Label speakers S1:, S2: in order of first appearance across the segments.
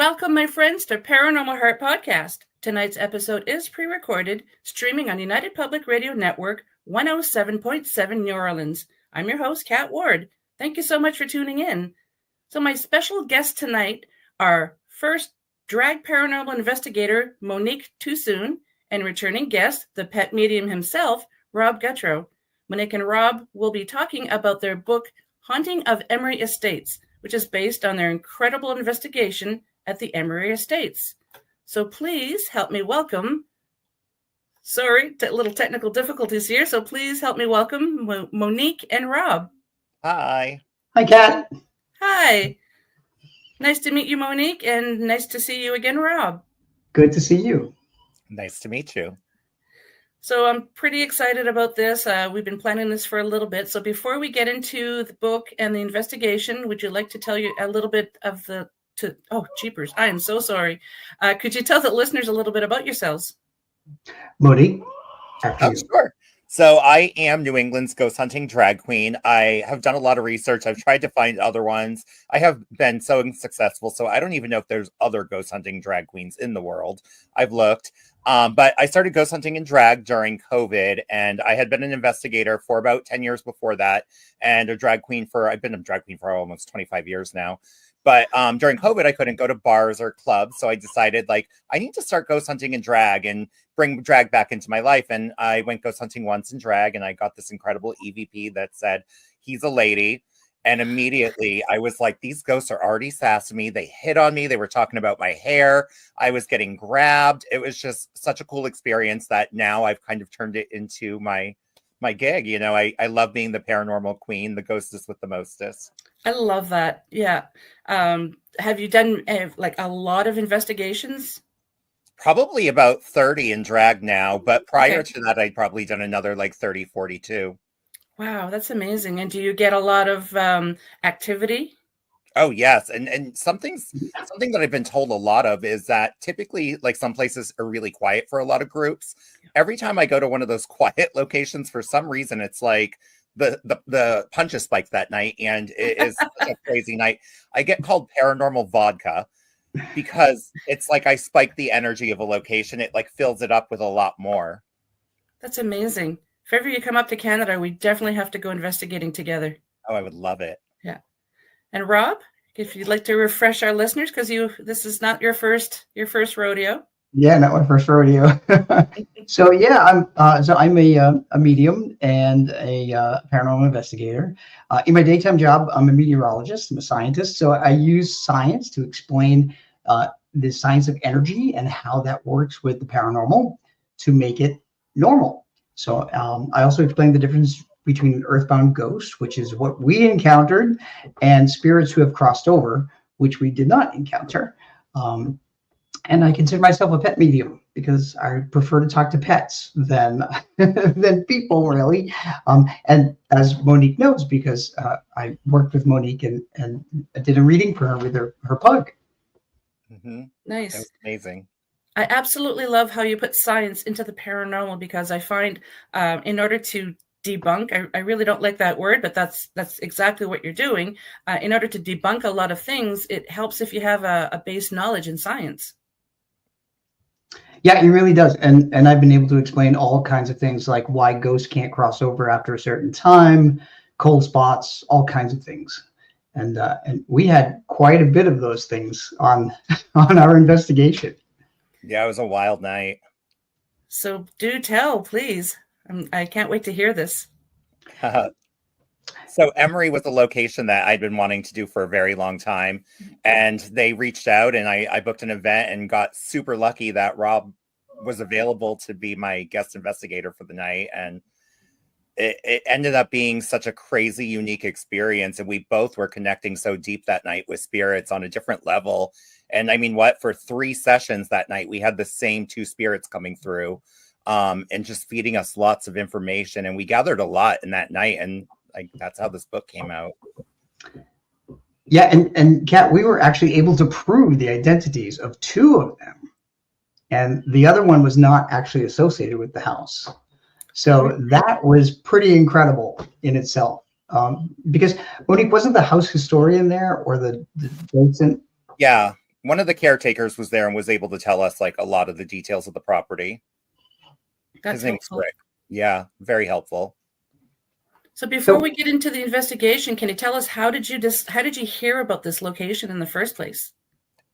S1: Welcome, my friends, to Paranormal Heart Podcast. Tonight's episode is pre-recorded, streaming on United Public Radio Network 107.7 New Orleans. I'm your host, Kat Ward. Thank you so much for tuning in. So my special guests tonight are first drag paranormal investigator Monique Toosoon and returning guest, the pet medium himself, Rob Gutro. Monique and Rob will be talking about their book, Haunting of Emery Estates, which is based on their incredible investigation at the Emery Estates. So please help me welcome, little technical difficulties here, so please help me welcome Monique and Rob.
S2: Hi.
S3: Hi, Kat.
S1: Hi. Nice to meet you, Monique, and nice to see you again, Rob.
S3: Good to see you.
S2: Nice to meet you.
S1: So I'm pretty excited about this. We've been planning this for a little bit. So before we get into the book and the investigation, would you like to tell you a little bit of oh, jeepers, I am so sorry. Could you tell the listeners a little bit about yourselves?
S3: Monique,
S2: Oh, sure. So I am New England's ghost hunting drag queen. I have done a lot of research. I've tried to find other ones. I have been so successful, so I don't even know if there's other ghost hunting drag queens in the world. I've looked. But I started ghost hunting in drag during COVID, and I had been an investigator for about 10 years before that, and I've been a drag queen for almost 25 years now. But during COVID, I couldn't go to bars or clubs, so I decided, I need to start ghost hunting in drag and bring drag back into my life. And I went ghost hunting once in drag, and I got this incredible EVP that said, he's a lady. And immediately I was like, these ghosts are already sassing me. They hit on me. They were talking about my hair. I was getting grabbed. It was just such a cool experience that now I've kind of turned it into my gig. You know, I love being the paranormal queen, the ghostess with the mostest.
S1: I love that. Yeah. Have you done a lot of investigations?
S2: Probably about 30 in drag now. But prior to that, I'd probably done another 30, 42.
S1: Wow, that's amazing. And do you get a lot of activity?
S2: Oh, yes. And something that I've been told a lot of is that typically, some places are really quiet for a lot of groups. Every time I go to one of those quiet locations, for some reason, it's like the punches spike that night, and it is such a crazy night. I get called paranormal vodka because it's like I spike the energy of a location. It fills it up with a lot more.
S1: That's amazing. If ever you come up to Canada, we definitely have to go investigating together.
S2: Oh, I would love it.
S1: Yeah. And Rob, if you'd like to refresh our listeners, because this is not your first rodeo.
S3: Yeah, not my first rodeo. So yeah, I'm a medium and a paranormal investigator. In my daytime job, I'm a meteorologist. I'm a scientist. So I use science to explain the science of energy and how that works with the paranormal to make it normal. So I also explained the difference between an earthbound ghost, which is what we encountered, and spirits who have crossed over, which we did not encounter. And I consider myself a pet medium because I prefer to talk to pets than people, really. And as Monique knows, because I worked with Monique and I did a reading for her with her pug.
S2: Mm-hmm.
S1: Nice.
S2: That was amazing.
S1: I absolutely love how you put science into the paranormal, because I find in order to debunk, I really don't like that word, but that's exactly what you're doing. In order to debunk a lot of things, it helps if you have a base knowledge in science.
S3: Yeah, it really does. And I've been able to explain all kinds of things, like why ghosts can't cross over after a certain time, cold spots, all kinds of things. And we had quite a bit of those things on our investigation.
S2: Yeah, it was a wild night.
S1: So do tell, please. I can't wait to hear this.
S2: So Emery was a location that I'd been wanting to do for a very long time. And they reached out, and I booked an event and got super lucky that Rob was available to be my guest investigator for the night. And it ended up being such a crazy, unique experience. And we both were connecting so deep that night with spirits on a different level. And I mean, for 3 sessions that night, we had the same 2 spirits coming through and just feeding us lots of information. And we gathered a lot in that night. And that's how this book came out.
S3: Yeah. And Kat, we were actually able to prove the identities of 2 of them. And the other one was not actually associated with the house. So that was pretty incredible in itself. Because Monique, wasn't the house historian there, or the docent?
S2: Yeah. One of the caretakers was there and was able to tell us like a lot of the details of the property.
S1: That's
S2: His name's
S1: helpful.
S2: Rick. Yeah, very helpful.
S1: So before we get into the investigation, can you tell us how did you hear about this location in the first place?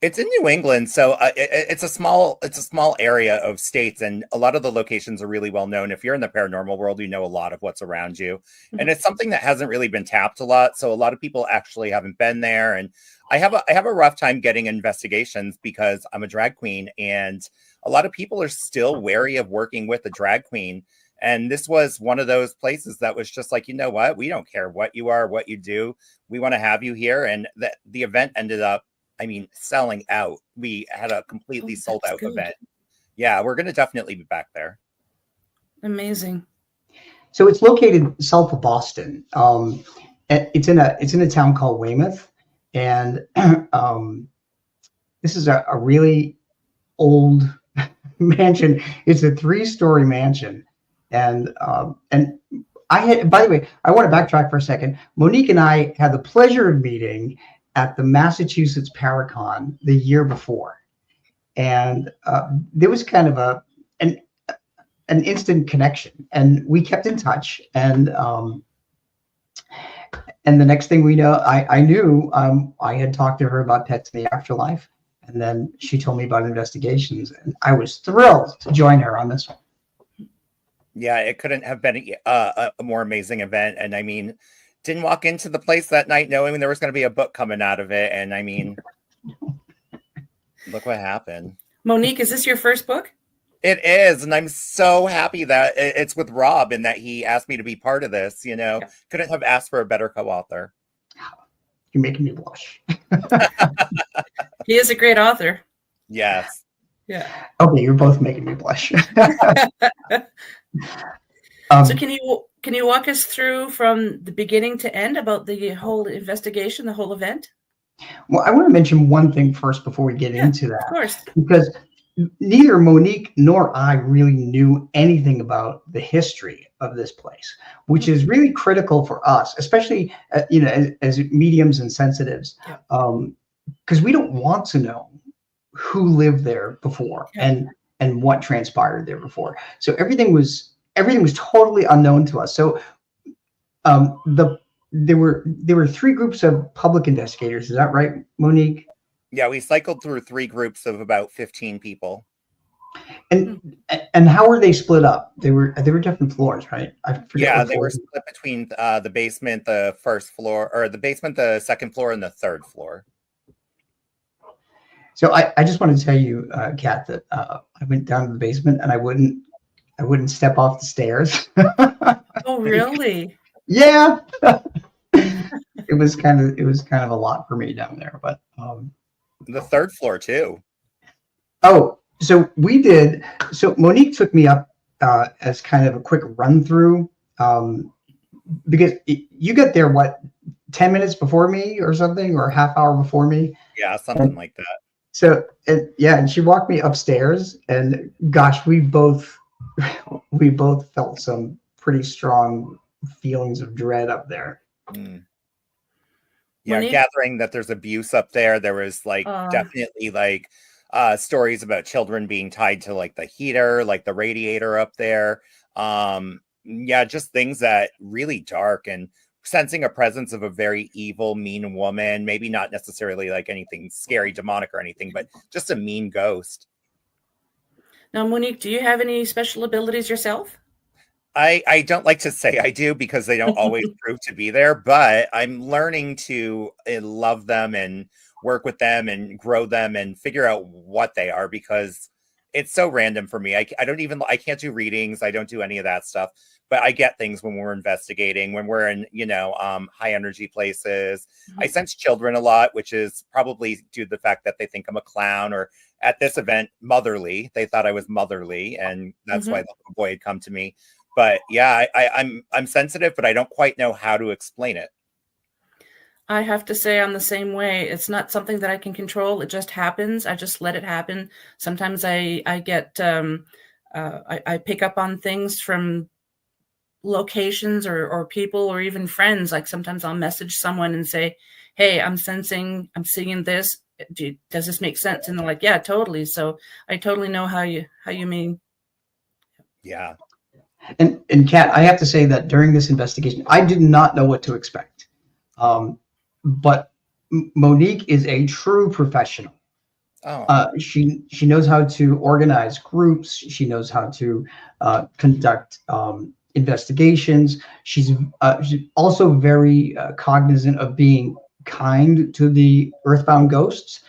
S2: It's in New England, so it's a small area of states, and a lot of the locations are really well known. If you're in the paranormal world, you know a lot of what's around you, and it's something that hasn't really been tapped a lot. So a lot of people actually haven't been there, and I have a rough time getting investigations because I'm a drag queen, and a lot of people are still wary of working with a drag queen. And this was one of those places that was just like, you know what? We don't care what you are, what you do. We want to have you here. And the event ended up, I mean, selling out. We had a completely sold out event. Yeah, we're going to definitely be back there.
S1: Amazing.
S3: So it's located south of Boston. It's in a town called Weymouth, and this is a really old mansion. It's a 3-story mansion. And I had, by the way, I want to backtrack for a second. Monique and I had the pleasure of meeting at the Massachusetts Paracon the year before. And there was kind of an instant connection, and we kept in touch. And the next thing we know, I knew I had talked to her about pets in the afterlife. And then she told me about investigations, and I was thrilled to join her on this one.
S2: Yeah, it couldn't have been a more amazing event. And I mean, didn't walk into the place that night knowing there was going to be a book coming out of it. And I mean, look what happened.
S1: Monique, is this your first book?
S2: It is. And I'm so happy that it's with Rob and that he asked me to be part of this. You know, couldn't have asked for a better co-author.
S3: You're making me blush.
S1: He is a great author.
S2: Yes.
S1: Yeah.
S3: Okay, you're both making me blush.
S1: So can you walk us through from the beginning to end about the whole investigation, the whole event?
S3: Well, I want to mention one thing first before we get into that.
S1: Of course.
S3: Because neither Monique nor I really knew anything about the history of this place, which is really critical for us, especially as mediums and sensitives, because we don't want to know who lived there before and what transpired there before. So everything was totally unknown to us. So there were 3 groups of public investigators. Is that right, Monique?
S2: Yeah, we cycled through 3 groups of about 15 people.
S3: And how were they split up? They were different floors, right? I forget.
S2: Yeah, they were split between the basement, the first floor, or the basement, the second floor, and the third floor.
S3: So I just want to tell you, Kat, that I went down to the basement and I wouldn't step off the stairs.
S1: Oh, really?
S3: Yeah. It was kind of a lot for me down there, but
S2: the third floor too.
S3: Oh, so we did. So Monique took me up as kind of a quick run through, because you got there 10 minutes before me or something, or a half hour before me.
S2: Yeah, something like that.
S3: So and she walked me upstairs, and gosh, we both felt some pretty strong feelings of dread up there.
S2: Mm. Yeah,
S1: Monique?
S2: Gathering that there's abuse up there. There was definitely stories about children being tied to like the heater, like the radiator up there. Yeah, just things that really dark, and sensing a presence of a very evil, mean woman. Maybe not necessarily like anything scary, demonic or anything, but just a mean ghost.
S1: Now, Monique, do you have any special abilities yourself?
S2: I don't like to say I do because they don't always prove to be there, but I'm learning to love them and work with them and grow them and figure out what they are, because it's so random for me. I can't do readings. I don't do any of that stuff, but I get things when we're investigating, when we're in, high energy places. Mm-hmm. I sense children a lot, which is probably due to the fact that they think I'm a clown, or at this event, motherly. They thought I was motherly, and that's why the little boy had come to me. But yeah, I'm sensitive, but I don't quite know how to explain it.
S1: I have to say I'm the same way. It's not something that I can control. It just happens. I just let it happen. Sometimes I get I pick up on things from locations or people or even friends. Like sometimes I'll message someone and say, "Hey, I'm seeing this. does this make sense? And they're like, yeah, totally. So I totally know how you mean.
S2: Yeah.
S3: And Kat, I have to say that during this investigation, I did not know what to expect. But Monique is a true professional. She knows how to organize groups. She knows how to conduct investigations. She's also very cognizant of being kind to the earthbound ghosts,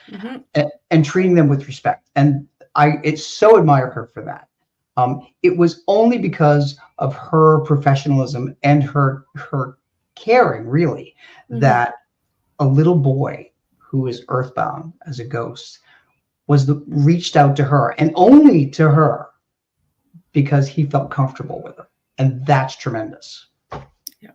S3: and treating them with respect. And I so admire her for that. It was only because of her professionalism and her caring, really, that a little boy who is earthbound as a ghost reached out to her, and only to her, because he felt comfortable with her. And that's tremendous.
S2: Yeah.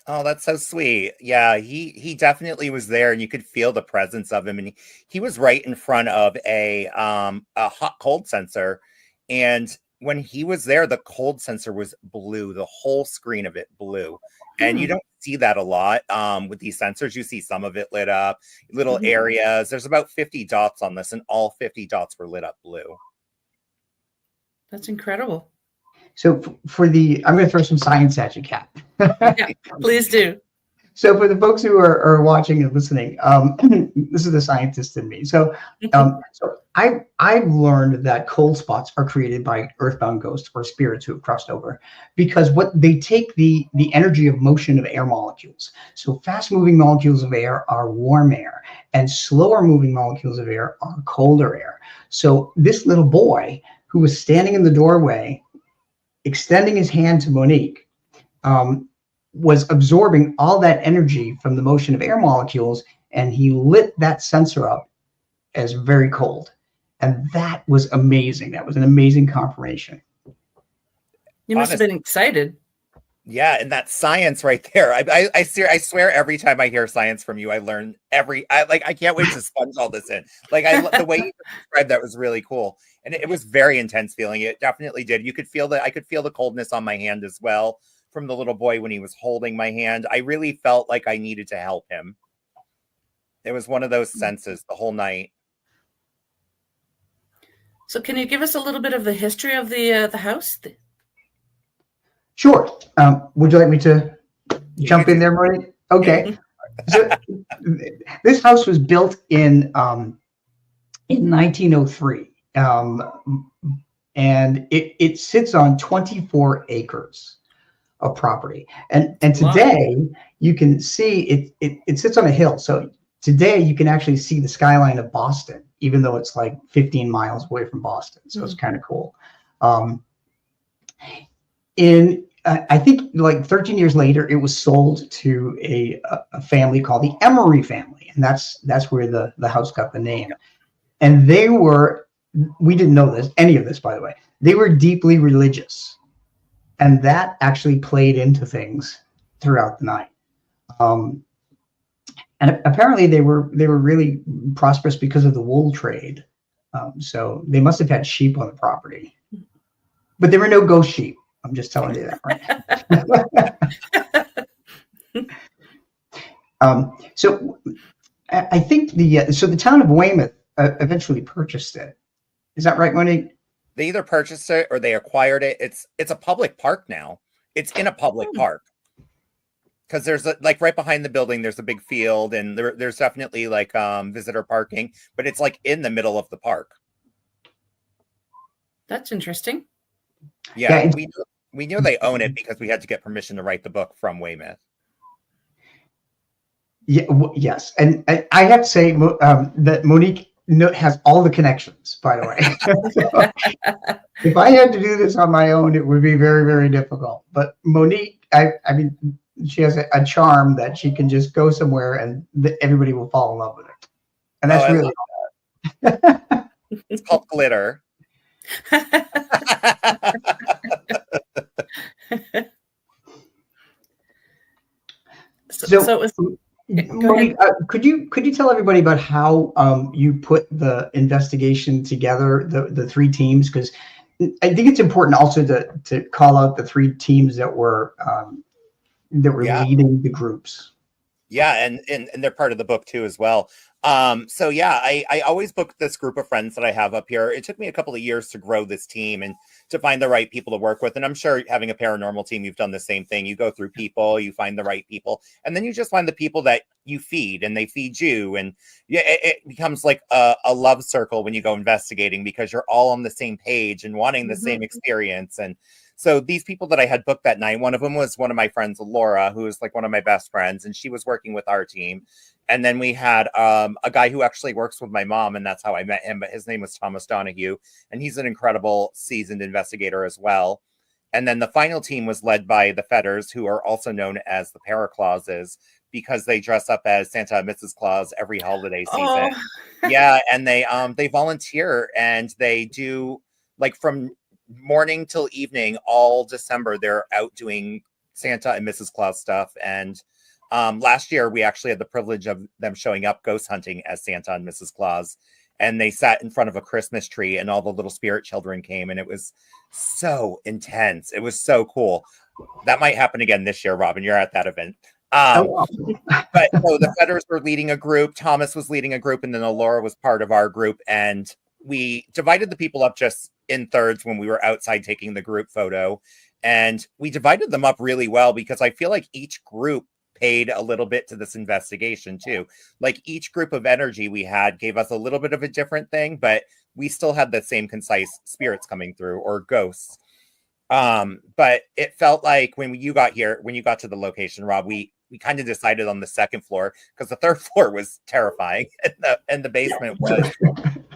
S2: Oh, that's so sweet. Yeah, he definitely was there, and you could feel the presence of him. And he was right in front of a hot cold sensor. And when he was there, the cold sensor was blue, the whole screen of it blue. And you don't see that a lot with these sensors. You see some of it lit up, little areas. There's about 50 dots on this, and all 50 dots were lit up blue.
S1: That's incredible.
S3: So I'm going to throw some science at you, Kat.
S1: Yeah, please do.
S3: So for the folks who are watching and listening, this is the scientist in me. So I've learned that cold spots are created by earthbound ghosts or spirits who have crossed over, because what they take the energy of motion of air molecules. So fast moving molecules of air are warm air, and slower moving molecules of air are colder air. So this little boy who was standing in the doorway, extending his hand to Monique, was absorbing all that energy from the motion of air molecules, and he lit that sensor up as very cold. And that was amazing. That was an amazing confirmation.
S1: You must have been excited.
S2: Yeah, and that science right there. I swear every time I hear science from you, I learn I can't wait to sponge all this in. The way you described that was really cool. And it was very intense feeling. It definitely did. You could feel I could feel the coldness on my hand as well from the little boy when he was holding my hand. I really felt like I needed to help him. It was one of those senses the whole night.
S1: So can you give us a little bit of the history of the house?
S3: Sure. Would you like me to jump in there, Marty? Okay. So this house was built in 1903, and it sits on 24 acres of property. And today you can see it sits on a hill. So today you can actually see the skyline of Boston, even though it's like 15 miles away from Boston. So it's kind of cool. I think like 13 years later, it was sold to a family called the Emery family. And that's where the house got the name. And we didn't know any of this, by the way. They were deeply religious. And that actually played into things throughout the night. And apparently they were really prosperous because of the wool trade. So they must have had sheep on the property. But there were no ghost sheep. I'm just telling you that, right? So I think the town of Weymouth eventually purchased it. Is that right, Monique?
S2: They either purchased it or they acquired it. It's a public park now. It's in a public park. Because there's right behind the building, there's a big field, and there's definitely visitor parking, but it's in the middle of the park.
S1: That's interesting.
S2: Yeah, we knew they own it because we had to get permission to write the book from Weymouth.
S3: Yeah, yes, and I have to say that Monique has all the connections. By the way, if I had to do this on my own, it would be very, very difficult. But Monique, I mean, she has a charm that she can just go somewhere and everybody will fall in love with it, and that's really
S2: that. It's called glitter.
S3: So Monique, could you tell everybody about how you put the investigation together, the three teams? Because I think it's important also to call out the three teams that were leading the groups.
S2: Yeah, and they're part of the book too as well. So yeah, I always book this group of friends that I have up here. It took me a couple of years to grow this team and to find the right people to work with. And I'm sure having a paranormal team, you've done the same thing. You go through people, you find the right people, and then you just find the people that you feed and they feed you. And yeah, it becomes like a love circle when you go investigating because you're all on the same page and wanting the same experience. And so these people that I had booked that night, one of them was one of my friends, Laura, who is like one of my best friends, and she was working with our team. And then we had a guy who actually works with my mom, and that's how I met him. But his name was Thomas Donahue, and he's an incredible seasoned investigator as well. And then the final team was led by the Fetters, who are also known as the Paraclauses, because they dress up as Santa and Mrs. Claus every holiday season.
S1: Oh.
S2: Yeah, and they volunteer and they do like from morning till evening all December. They're out doing Santa and Mrs. Claus stuff. And last year we actually had the privilege of them showing up ghost hunting as Santa and Mrs. Claus, and they sat in front of a Christmas tree and all the little spirit children came, and it was so intense. It was so cool. That might happen again this year, Robin. You're at that event. But so the Fetters were leading a group, Thomas was leading a group, and then Laura was part of our group, and we divided the people up just in thirds when we were outside taking the group photo, and we divided them up really well because I feel like each group paid a little bit to this investigation too. Like each group of energy we had gave us a little bit of a different thing, but we still had the same concise spirits coming through or ghosts. But it felt like when you got here, when you got to the location, Rob, we kind of decided on the second floor because the third floor was terrifying and the basement was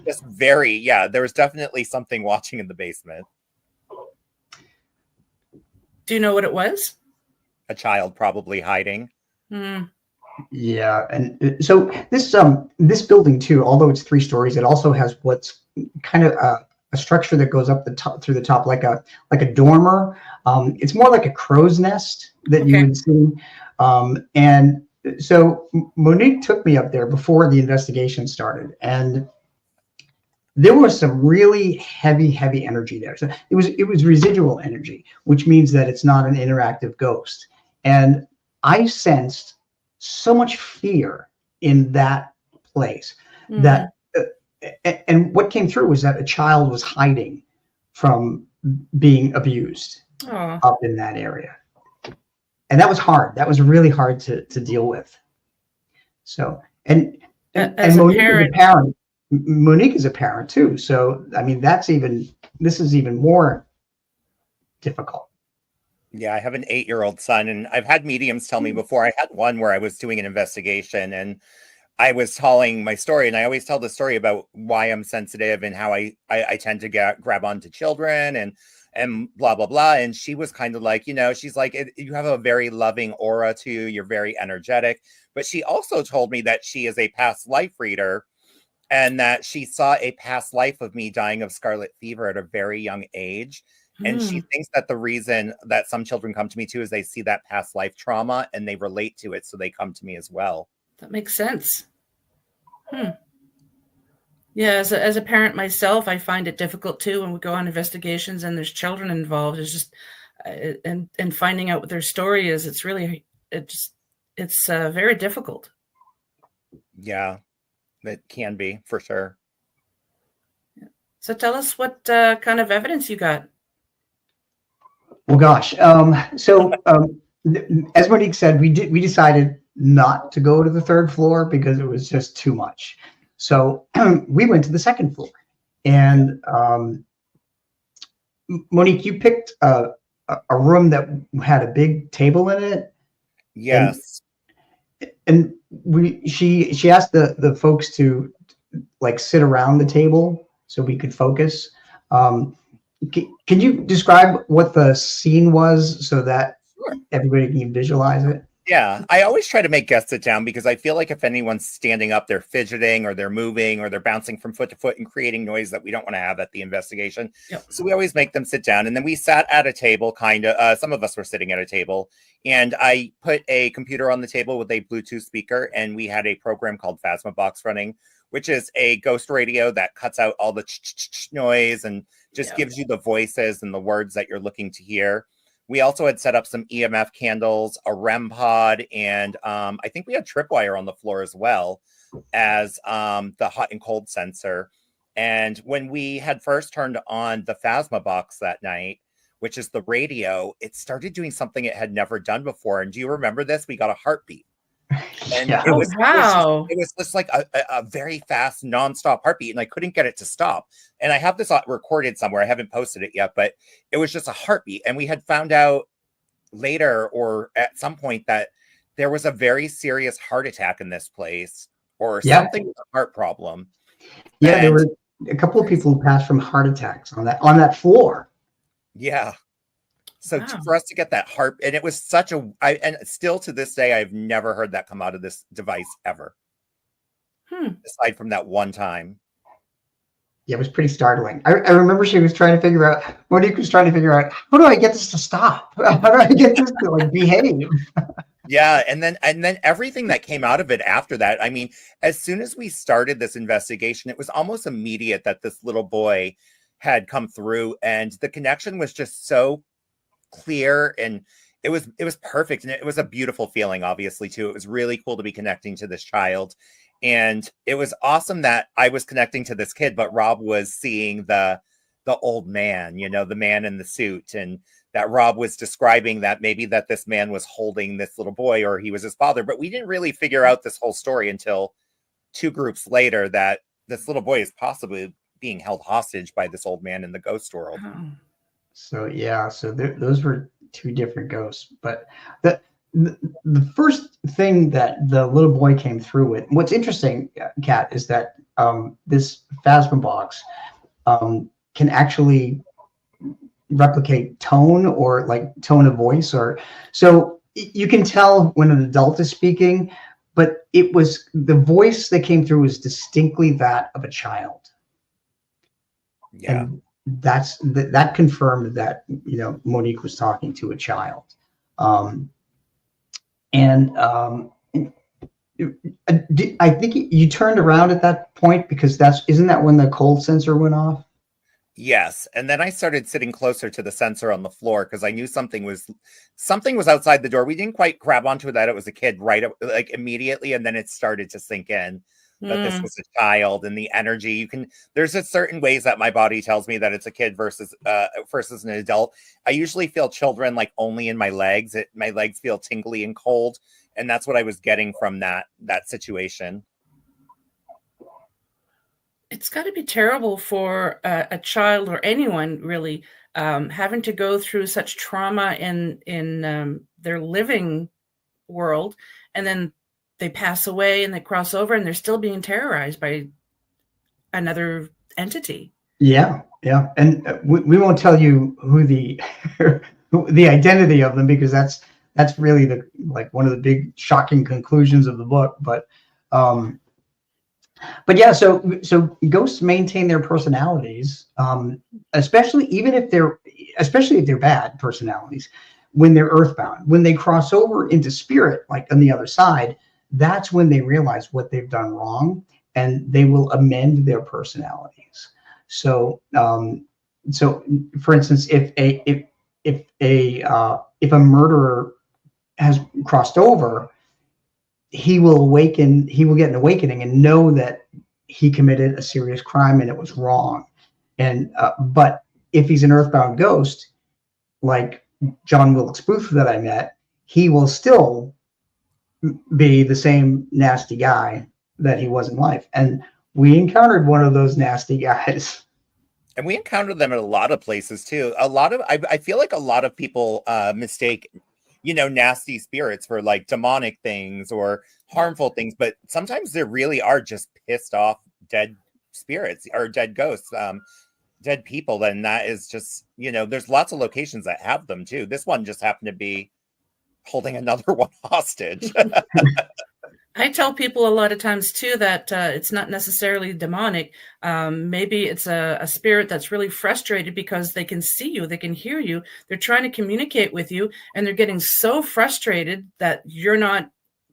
S2: just very, there was definitely something watching in the basement.
S1: Do you know what it was?
S2: A child probably hiding.
S3: Yeah, and so this building too, although it's 3 stories, it also has what's kind of a structure that goes up the top through the top like a dormer. It's more like a crow's nest that you would see. And so Monique took me up there before the investigation started, and there was some really heavy energy there. So it was residual energy, which means that it's not an interactive ghost. And I sensed so much fear in that place that, and what came through was that a child was hiding from being abused up in that area. And that was hard. That was really hard to deal with. So, and Monique is a parent. Monique is a parent too. So, I mean, this is even more difficult.
S2: Yeah, I have an 8-year-old son, and I've had mediums tell me before. I had one where I was doing an investigation and I was telling my story, and I always tell the story about why I'm sensitive and how I tend to grab onto children and blah, blah, blah. And she was kind of like, she's like, you have a very loving aura to you. You're very energetic. But she also told me that she is a past life reader and that she saw a past life of me dying of scarlet fever at a very young age. And she thinks that the reason that some children come to me too is they see that past life trauma and they relate to it. So they come to me as well.
S1: That makes sense. Yeah, as a parent myself, I find it difficult too when we go on investigations and there's children involved. It's just and finding out what their story is. It's really it's very difficult.
S2: Yeah, it can be for sure.
S1: So tell us what kind of evidence you got.
S3: Well, gosh. As Monique said, we decided not to go to the 3rd floor because it was just too much. So we went to the 2nd floor, and Monique, you picked a room that had a big table in it.
S2: Yes.
S3: And she asked the folks to like sit around the table so we could focus. Can you describe what the scene was so that everybody can visualize it?
S2: Yeah, I always try to make guests sit down because I feel like if anyone's standing up, they're fidgeting or they're moving or they're bouncing from foot to foot and creating noise that we don't want to have at the investigation. Yep. So we always make them sit down. And then we sat at a table, some of us were sitting at a table, and I put a computer on the table with a Bluetooth speaker, and we had a program called Phasma Box running, which is a ghost radio that cuts out all the noise and just gives you the voices and the words that you're looking to hear. We also had set up some EMF candles, a REM pod, and I think we had tripwire on the floor as well. as the hot and cold sensor. And when we had first turned on the Phasma box that night, which is the radio, it started doing something it had never done before. And do you remember this? We got a heartbeat. And
S3: Yeah.
S1: Wow.
S2: it was just like a very fast, nonstop heartbeat, and I couldn't get it to stop. And I have this recorded somewhere. I haven't posted it yet, but it was just a heartbeat. And we had found out later, or at some point, that there was a very serious heart attack in this place, or something with a heart problem.
S3: Yeah, there
S2: And
S3: were a couple of people who passed from heart attacks on that floor.
S2: yeah. So
S1: Wow.
S2: for us to get that heart, and it was such and still to this day, I've never heard that come out of this device ever. Aside from that one time.
S3: Yeah, it was pretty startling. I remember Monique was trying to figure out, how do I get this to stop? How do I get this to like behave?
S2: Yeah, and then everything that came out of it after that. I mean, as soon as we started this investigation, it was almost immediate that this little boy had come through, and the connection was just so clear, and it was perfect, and it was a beautiful feeling, obviously, too. It was really cool to be connecting to this child, and it was awesome that I was connecting to this kid, but Rob was seeing the old man, the man in the suit, and that Rob was describing that maybe that this man was holding this little boy, or he was his father. But we didn't really figure out this whole story until 2 groups later, that this little boy is possibly being held hostage by this old man in the ghost world.
S1: Oh.
S3: So yeah, those were 2 different ghosts. But the first thing that the little boy came through with, what's interesting, Kat, is that this Phasma box can actually replicate tone, or like tone of voice, or so you can tell when an adult is speaking, but the voice that came through was distinctly that of a child.
S2: Yeah.
S3: And that confirmed that Monique was talking to a child. I think you turned around at that point, because isn't that when the cold sensor went off?
S2: Yes, and then I started sitting closer to the sensor on the floor, because I knew something was outside the door. We didn't quite grab onto that it was a kid like immediately, and then it started to sink in that this was a child, and the energy there's a certain ways that my body tells me that it's a kid versus an adult. I usually feel children like only in my legs. My legs feel tingly and cold, and that's what I was getting from that situation.
S1: It's got to be terrible for a child, or anyone really, having to go through such trauma in their living world, and then they pass away and they cross over, and they're still being terrorized by another entity.
S3: Yeah, and we won't tell you who the the identity of them, because that's really one of the big shocking conclusions of the book. But yeah, so ghosts maintain their personalities, especially if they're bad personalities, when they're earthbound. When they cross over into spirit, like on the other side, that's when they realize what they've done wrong, and they will amend their personalities. So for instance, if a murderer has crossed over, he will get an awakening and know that he committed a serious crime and it was wrong. And but if he's an earthbound ghost, like John Wilkes Booth that I met, he will still be the same nasty guy that he was in life. And we encountered one of those nasty guys.
S2: And we encountered them at a lot of places too. I feel like a lot of people mistake, nasty spirits for like demonic things or harmful things, but sometimes there really are just pissed off dead spirits or dead ghosts, dead people. Then that is just, there's lots of locations that have them too. This one just happened to be holding another one hostage.
S1: I tell people a lot of times too that it's not necessarily demonic. Maybe it's a spirit that's really frustrated because they can see you, they can hear you, they're trying to communicate with you, and they're getting so frustrated that you're not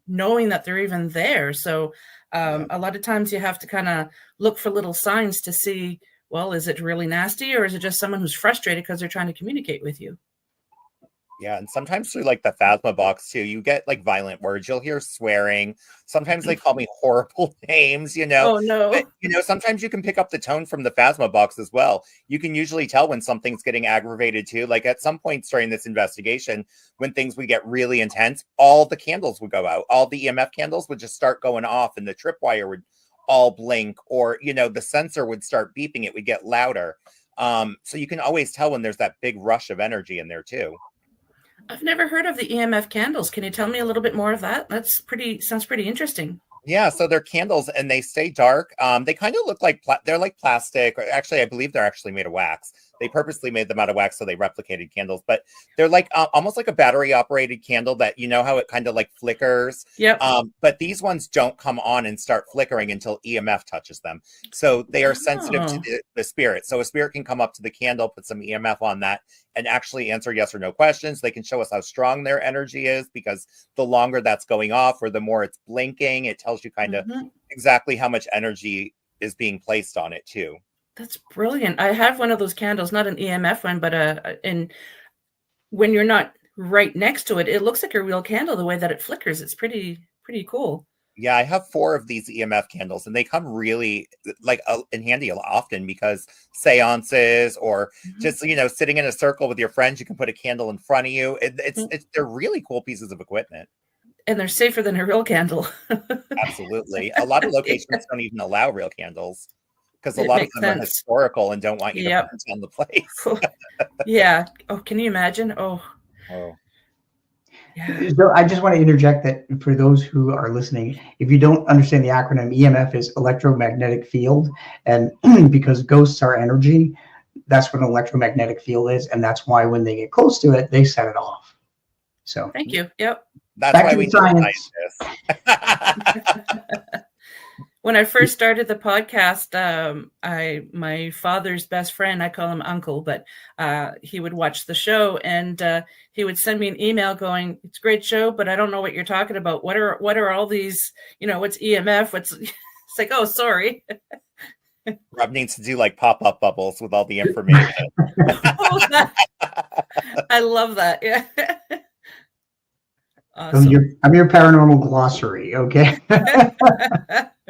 S1: knowing that they're even there. So a lot of times you have to kind of look for little signs to see, well, is it really nasty, or is it just someone who's frustrated because they're trying to communicate with you?
S2: Yeah, and sometimes through like the Phasma box too, you get like violent words. You'll hear swearing. Sometimes they call me horrible names,
S1: Oh
S2: But
S1: no.
S2: sometimes you can pick up the tone from the Phasma box as well. You can usually tell when something's getting aggravated too. Like at some points during this investigation, when things would get really intense, all the candles would go out. All the EMF candles would just start going off, and the tripwire would all blink, or the sensor would start beeping. It would get louder. So you can always tell when there's that big rush of energy in there too.
S1: I've never heard of the EMF candles. Can you tell me a little bit more of that? Sounds pretty interesting.
S2: Yeah, so they're candles and they stay dark. They kind of look like they're like plastic. Or actually, I believe they're actually made of wax. They purposely made them out of wax so they replicated candles, but they're like almost like a battery operated candle that how it kind of like flickers.
S1: Yep.
S2: But these ones don't come on and start flickering until EMF touches them. So they are sensitive to the spirit. So a spirit can come up to the candle, put some EMF on that, and actually answer yes or no questions. They can show us how strong their energy is, because the longer that's going off or the more it's blinking, it tells you kind of exactly how much energy is being placed on it too.
S1: That's brilliant. I have one of those candles, not an EMF one, but and when you're not right next to it, it looks like a real candle the way that it flickers. It's pretty cool.
S2: Yeah, I have 4 of these EMF candles, and they come really like in handy often, because seances or just sitting in a circle with your friends, you can put a candle in front of you. They're really cool pieces of equipment.
S1: And they're safer than a real candle.
S2: Absolutely. A lot of locations don't even allow real candles, because a
S1: It
S2: lot of
S1: makes
S2: them are
S1: sense.
S2: historical and don't want you to burn down the place.
S1: Yeah. Oh, can you imagine? Oh.
S3: Yeah. So I just want to interject that for those who are listening, if you don't understand the acronym, EMF is electromagnetic field, and because ghosts are energy, that's what an electromagnetic field is, and that's why when they get close to it, they set it off. So
S1: thank you. Yep.
S2: That's why we need scientists.
S1: When I first started the podcast, my father's best friend, I call him Uncle, but he would watch the show, and he would send me an email going, "It's a great show, but I don't know what you're talking about. What are all these? What's EMF? What's?" It's like, oh, sorry.
S2: Rob needs to do like pop-up bubbles with all the information.
S1: I love that. Yeah.
S3: Awesome. I'm your paranormal glossary, okay?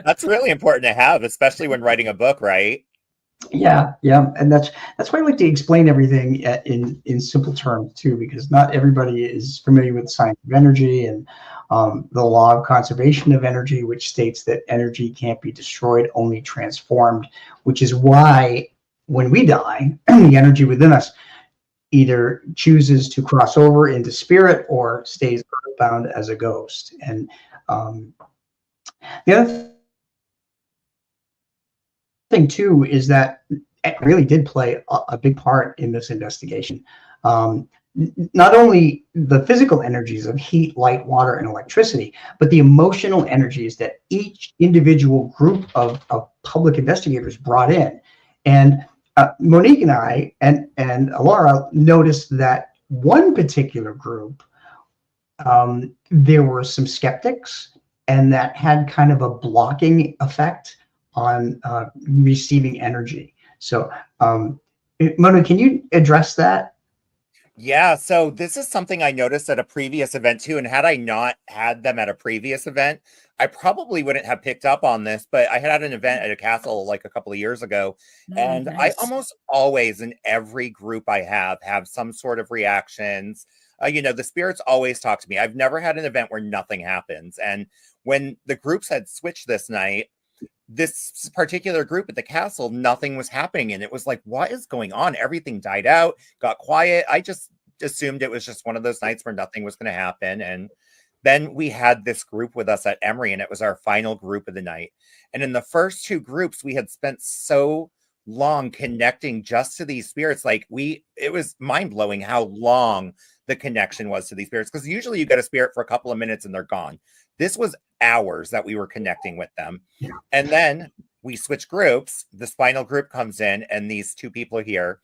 S2: That's really important to have, especially when writing a book, right?
S3: Yeah, and that's why I like to explain everything in simple terms too, because not everybody is familiar with the science of energy and the law of conservation of energy, which states that energy can't be destroyed, only transformed, which is why when we die, the energy within us either chooses to cross over into spirit or stays bound as a ghost. And the other thing too is that it really did play a big part in this investigation. Not only the physical energies of heat, light, water, and electricity, but the emotional energies that each individual group of public investigators brought in. And Monique and I and Laura noticed that one particular group, there were some skeptics, and that had kind of a blocking effect on receiving energy. So, Mona, can you address that?
S2: Yeah, so this is something I noticed at a previous event too, and had I not had them at a previous event, I probably wouldn't have picked up on this, but I had an event at a castle like a couple of years ago, and
S1: nice.
S2: I almost always, in every group I have some sort of reactions. The spirits always talk to me. I've never had an event where nothing happens, and when the groups had switched this night, this particular group at the castle, nothing was happening. And it was like, what is going on? Everything died out, got quiet. I just assumed it was just one of those nights where nothing was going to happen. And then we had this group with us at Emery, and it was our final group of the night. And in the first 2 groups, we had spent so long connecting just to these spirits. It was mind blowing how long the connection was to these spirits. Because usually you get a spirit for a couple of minutes and they're gone. This was hours that we were connecting with them. Yeah. And then we switch groups. The spinal group comes in, and these 2 people are here,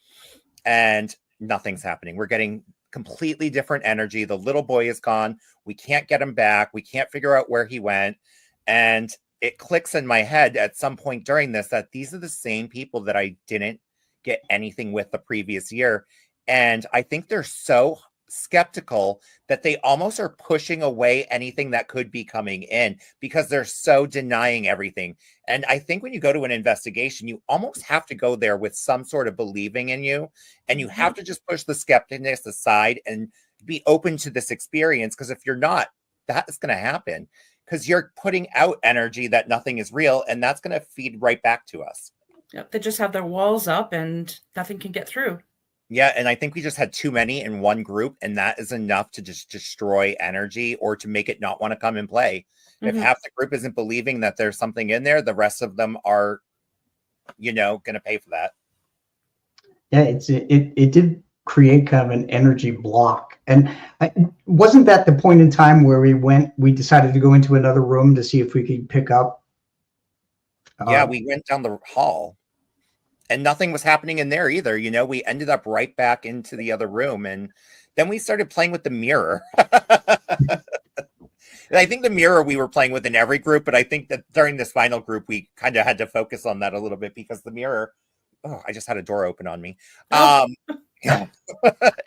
S2: and nothing's happening. We're getting completely different energy. The little boy is gone. We can't get him back. We can't figure out where he went. And it clicks in my head at some point during this that these are the same people that I didn't get anything with the previous year. And I think they're so skeptical that they almost are pushing away anything that could be coming in because they're so denying everything. And I think when you go to an investigation, you almost have to go there with some sort of believing in you, and you have to just push the skepticness aside and be open to this experience, because if you're not, that's going to happen, because you're putting out energy that nothing is real, and that's going to feed right back to us.
S1: Yep, they just have their walls up and nothing can get through.
S2: Yeah, and I think we just had too many in one group, and that is enough to just destroy energy or to make it not want to come and play. If half the group isn't believing that there's something in there, the rest of them are, going to pay for that.
S3: Yeah, it did create kind of an energy block. And wasn't that the point in time where we decided to go into another room to see if we could pick up?
S2: Yeah, we went down the hall and nothing was happening in there either. We ended up right back into the other room, and then we started playing with the mirror. And I think the mirror we were playing with in every group, but I think that during this final group, we kind of had to focus on that a little bit because the mirror, I just had a door open on me. Yeah.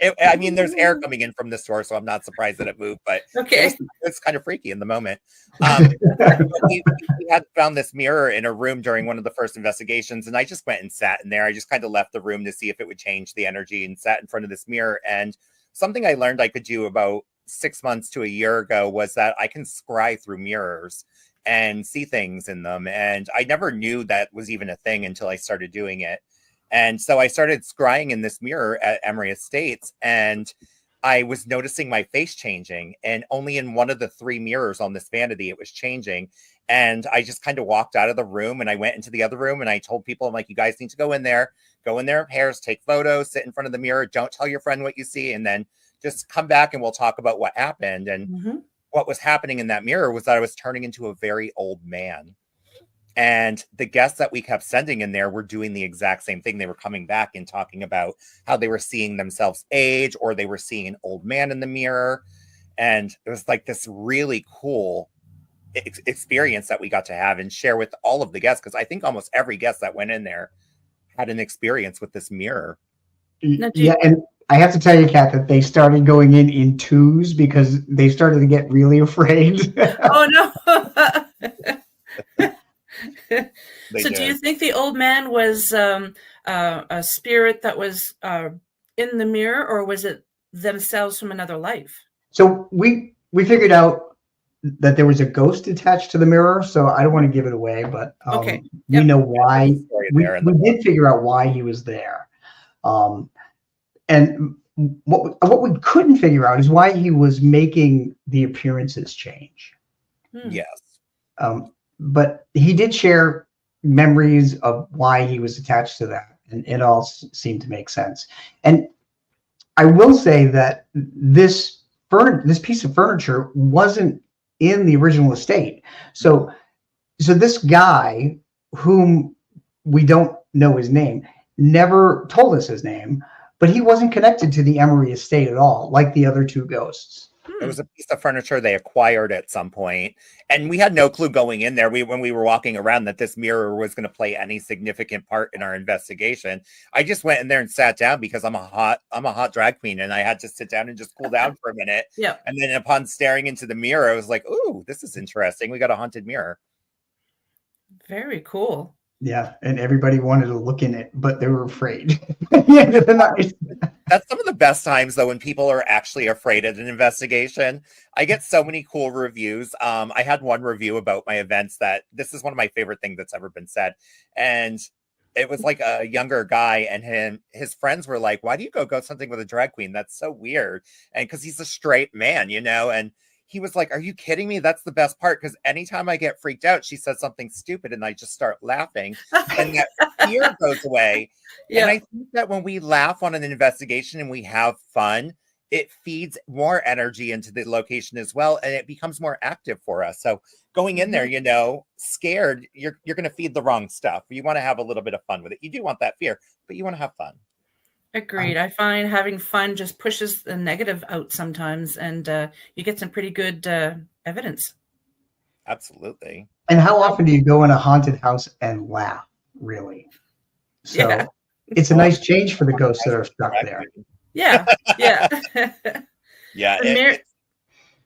S2: There's air coming in from this door, so I'm not surprised that it moved, but it's kind of freaky in the moment. We had found this mirror in a room during one of the first investigations, and I just went and sat in there. I just kind of left the room to see if it would change the energy and sat in front of this mirror. And something I learned I could do about 6 months to a year ago was that I can scry through mirrors and see things in them. And I never knew that was even a thing until I started doing it. And so I started scrying in this mirror at Emery Estates, and I was noticing my face changing, and only in one of the 3 mirrors on this vanity, it was changing. And I just kind of walked out of the room and I went into the other room, and I told people, I'm like, you guys need to go in there in pairs, take photos, sit in front of the mirror. Don't tell your friend what you see. And then just come back and we'll talk about what happened. And what was happening in that mirror was that I was turning into a very old man. And the guests that we kept sending in there were doing the exact same thing. They were coming back and talking about how they were seeing themselves age, or they were seeing an old man in the mirror. And it was like this really cool experience that we got to have and share with all of the guests, because I think almost every guest that went in there had an experience with this mirror.
S3: Yeah, and I have to tell you, Kat, that they started going in twos because they started to get really afraid.
S1: Oh, no.
S2: So
S1: do you think the old man was a spirit that was in the mirror, or was it themselves from another life?
S3: So we figured out that there was a ghost attached to the mirror. So I don't want to give it away, but we know why. We did figure out why he was there. And what we couldn't figure out is why he was making the appearances change.
S2: Yes.
S3: But he did share memories of why he was attached to that, and it all seemed to make sense. And I will say that this piece of furniture wasn't in the original estate. So this guy, whom we don't know his name, never told us his name, but he wasn't connected to the Emery Estate at all, like the other 2 ghosts.
S2: It was a piece of furniture they acquired at some point, and we had no clue going in there. When we were walking around that this mirror was going to play any significant part in our investigation. I just went in there and sat down because I'm a hot drag queen, and I had to sit down and just cool down for a minute.
S1: Yeah.
S2: And then upon staring into the mirror, I was like, "Ooh, this is interesting. We got a haunted mirror."
S1: Very cool.
S3: Yeah, and everybody wanted to look in it, but they were afraid.
S2: That's some of the best times, though, when people are actually afraid at an investigation. I get so many cool reviews. I had one review about my events that this is one of my favorite things that's ever been said. And it was like a younger guy, and his friends were like, why do you go something with a drag queen? That's so weird. And because he's a straight man, and he was like, are you kidding me? That's the best part, because anytime I get freaked out, she says something stupid and I just start laughing and that fear goes away. Yeah. And I think that when we laugh on an investigation and we have fun, it feeds more energy into the location as well, and it becomes more active for us. So going in there, scared, you're going to feed the wrong stuff. You want to have a little bit of fun with it. You do want that fear, but you want to have fun.
S1: Agreed. I find having fun just pushes the negative out sometimes, and you get some pretty good evidence.
S2: Absolutely.
S3: And how often do you go in a haunted house and laugh, really? So it's a nice change for the ghosts that are stuck there.
S1: Yeah. Yeah.
S2: Yeah,
S1: The mirror,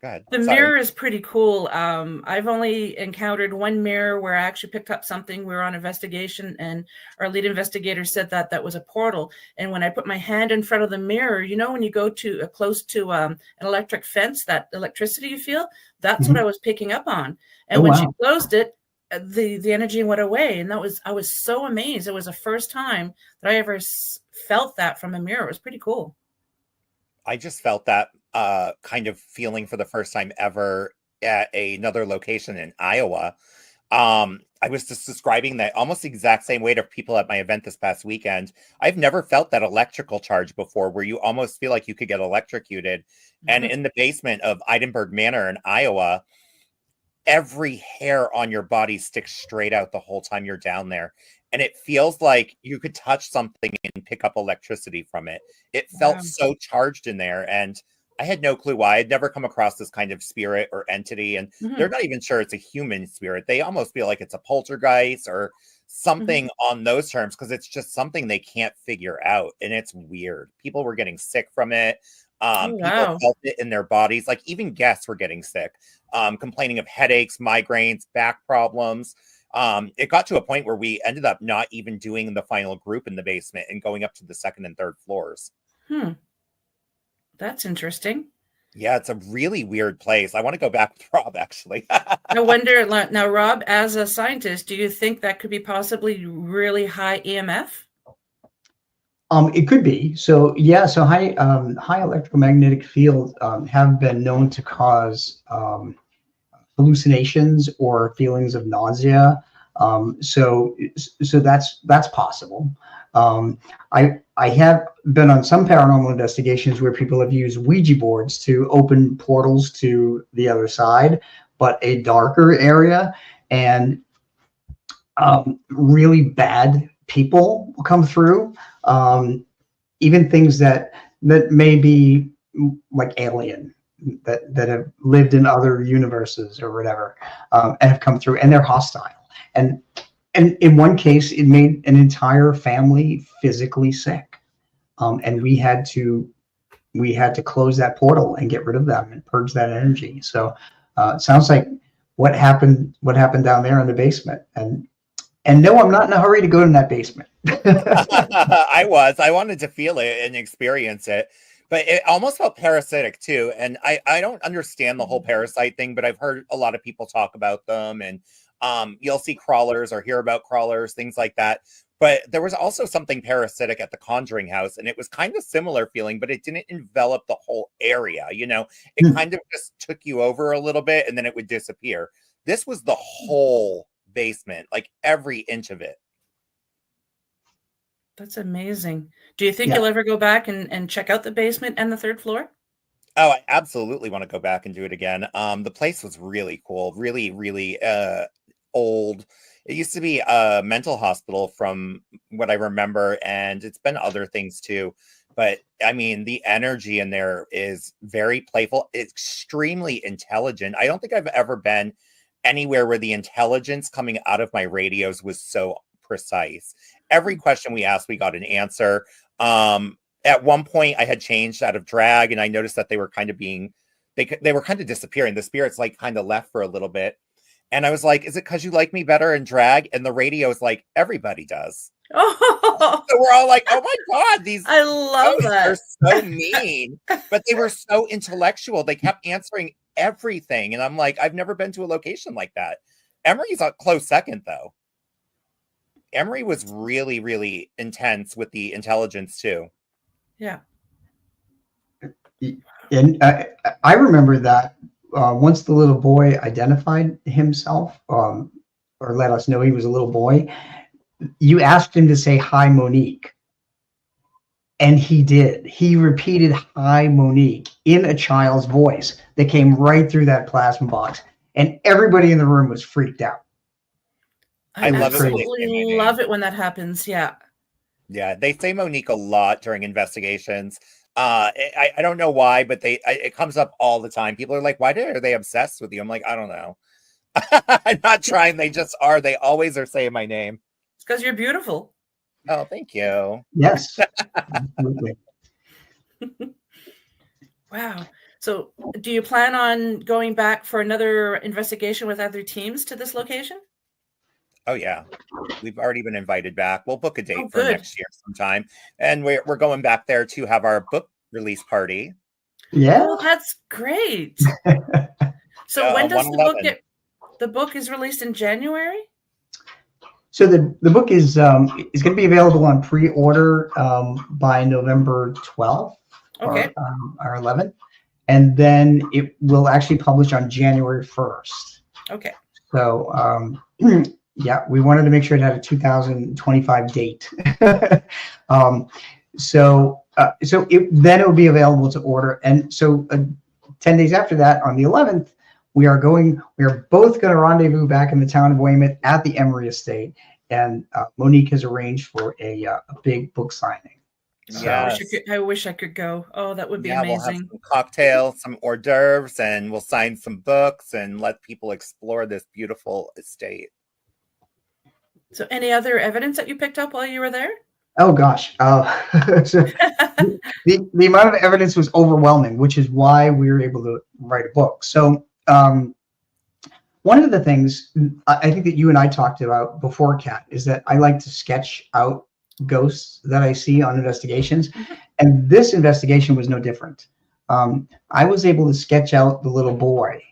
S2: go ahead.
S1: the
S2: Sorry.
S1: mirror is pretty cool. I've only encountered one mirror where I actually picked up something. We were on investigation, and our lead investigator said that that was a portal. And when I put my hand in front of the mirror, you know, when you go to close to an electric fence, that electricity you feel, that's what I was picking up on. And
S3: Oh,
S1: when
S3: wow.
S1: she closed it, the energy went away, and I was so amazed. It was the first time that I ever felt that from a mirror. It was pretty cool.
S2: I just felt that kind of feeling for the first time ever at another location in Iowa. I was just describing that almost the exact same way to people at my event this past weekend. I've never felt that electrical charge before, where you almost feel like you could get electrocuted. And in the basement of Edinburgh Manor in Iowa, every hair on your body sticks straight out the whole time you're down there. And it feels like you could touch something and pick up electricity from it. It felt
S1: Wow.
S2: so charged in there. And I had no clue why. I'd never come across this kind of spirit or entity. And they're not even sure it's a human spirit. They almost feel like it's a poltergeist or something on those terms, because it's just something they can't figure out. And it's weird. People were getting sick from it.
S1: Oh,
S2: People
S1: wow.
S2: felt it in their bodies. Like even guests were getting sick, complaining of headaches, migraines, back problems. It got to a point where we ended up not even doing the final group in the basement and going up to the second and third floors.
S1: That's interesting.
S2: Yeah, it's a really weird place. I want to go back with Rob, actually.
S1: I wonder, now, Rob, as a scientist, do you think that could be possibly really high EMF?
S3: It could be. So yeah, so high electromagnetic fields have been known to cause hallucinations or feelings of nausea. So that's possible. I have been on some paranormal investigations where people have used Ouija boards to open portals to the other side, but a darker area, and really bad people will come through. Even things that may be like alien, that have lived in other universes or whatever, and have come through, and they're hostile. And in one case, it made an entire family physically sick, and we had to close that portal and get rid of them and purge that energy. So it sounds like what happened down there in the basement. And no, I'm not in a hurry to go in that basement.
S2: I wanted to feel it and experience it, but it almost felt parasitic too. And I don't understand the whole parasite thing, but I've heard a lot of people talk about them, and you'll see crawlers or hear about crawlers, things like that. But there was also something parasitic at the Conjuring house, and it was kind of similar feeling, but it didn't envelop the whole area. You know, it kind of just took you over a little bit and then it would disappear. This was the whole basement, like every inch of it.
S1: That's amazing. Do you think you'll ever go back and check out the basement and the third floor?
S2: Oh, I absolutely want to go back and do it again. The place was really cool, really, really old. It used to be a mental hospital from what I remember, and it's been other things too. But I mean, the energy in there is very playful, extremely intelligent. I don't think I've ever been anywhere where the intelligence coming out of my radios was so precise. Every question we asked, we got an answer. At one point I had changed out of drag, and I noticed that they were kind of they were kind of disappearing. The spirits like kind of left for a little bit. And I was like, is it because you like me better in drag? And the radio is like, everybody does.
S1: Oh,
S2: So we're all like, oh my God, these
S1: I love that.
S2: are so mean. But they were so intellectual. They kept answering everything. And I'm like, I've never been to a location like that. Emery's a close second, though. Emery was really, really intense with the intelligence, too.
S1: Yeah.
S3: And I remember that once the little boy identified himself, or let us know he was a little boy, you asked him to say, "Hi, Monique." And he did. He repeated "Hi, Monique" in a child's voice that came right through that plasma box. And everybody in the room was freaked out.
S1: I
S2: love
S1: absolutely love it when that happens. Yeah.
S2: Yeah, they say Monique a lot during investigations. I don't know why, but it comes up all the time. People are like, are they obsessed with you? I'm like, I don't know. I'm not trying. They just are. They always are saying my name.
S1: It's because you're beautiful.
S2: Oh, thank you.
S3: Yes, absolutely.
S1: Wow. So do you plan on going back for another investigation with other teams to this location?
S2: Oh yeah, we've already been invited back. We'll book a date for
S1: Good.
S2: next year sometime, and we're going back there to have our book release party.
S3: Yeah.
S1: Oh, that's great. So when does the book
S2: 111.
S1: the book is released in January?
S3: So the book is going to be available on pre-order by November 12th
S1: Okay.
S3: or 11th, and then it will actually publish on January 1st.
S1: Okay.
S3: So yeah, we wanted to make sure it had a 2025 date. So then it will be available to order, and so 10 days after that, on the 11th, we are both going to rendezvous back in the town of Weymouth at the Emery Estate, and Monique has arranged for a big book signing. So,
S2: Yes.
S1: I wish I could go. Oh, that would be
S2: We'll have
S1: amazing.
S2: some cocktails, some hors d'oeuvres, and we'll sign some books and let people explore this beautiful estate.
S1: So any other evidence that you picked up while you were there?
S3: oh gosh, so the amount of evidence was overwhelming, which is why we were able to write a book. So one of the things I think that you and I talked about before, Kat, is that I like to sketch out ghosts that I see on investigations, and this investigation was no different. I was able to sketch out the little boy,